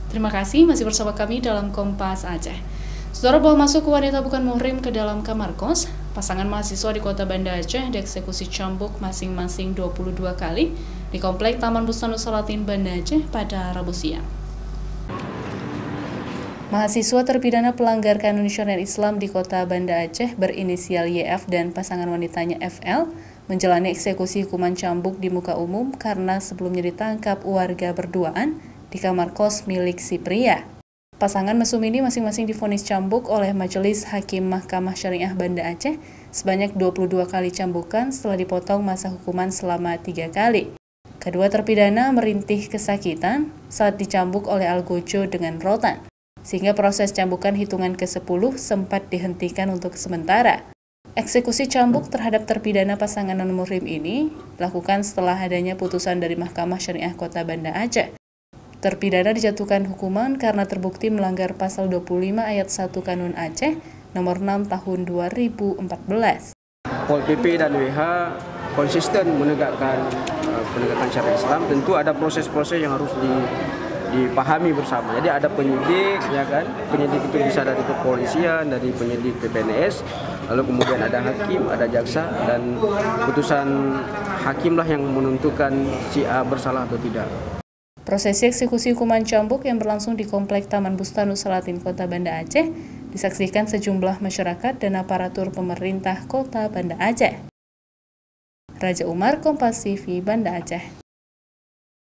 Terima kasih masih bersama kami dalam Kompas Aceh. Saudara, bawa masuk wanita bukan muhrim ke dalam kamar kos, pasangan mahasiswa di Kota Banda Aceh dieksekusi cambuk masing-masing 22 kali di Komplek Taman Bustanul Salatin Banda Aceh pada Rabu siang. Mahasiswa terpidana pelanggar kanun syariat Islam di Kota Banda Aceh berinisial YF dan pasangan wanitanya FL menjalani eksekusi hukuman cambuk di muka umum karena sebelumnya ditangkap warga berduaan di kamar kos milik si pria. Pasangan mesum ini masing-masing divonis cambuk oleh Majelis Hakim Mahkamah Syariah Banda Aceh sebanyak 22 kali cambukan setelah dipotong masa hukuman selama 3 kali. Kedua terpidana merintih kesakitan saat dicambuk oleh algojo dengan rotan, sehingga proses cambukan hitungan ke-10 sempat dihentikan untuk sementara. Eksekusi cambuk terhadap terpidana pasangan non-muhrim ini dilakukan setelah adanya putusan dari Mahkamah Syariah Kota Banda Aceh. Terpidana dijatuhkan hukuman karena terbukti melanggar pasal 25 ayat 1 Kanun Aceh nomor 6 tahun 2014. Pol PP dan WH konsisten menegakkan penegakan syariat Islam. Tentu ada proses-proses yang harus dipahami bersama. Jadi ada penyidik, ya kan? Penyidik itu bisa dari kepolisian, dari penyidik PPNS, lalu kemudian ada hakim, ada jaksa, dan putusan hakimlah yang menentukan si A bersalah atau tidak. Prosesi eksekusi hukuman cambuk yang berlangsung di Komplek Taman Bustanul Salatin Kota Banda Aceh disaksikan sejumlah masyarakat dan aparatur pemerintah Kota Banda Aceh. Raja Umar, Kompas TV, Banda Aceh.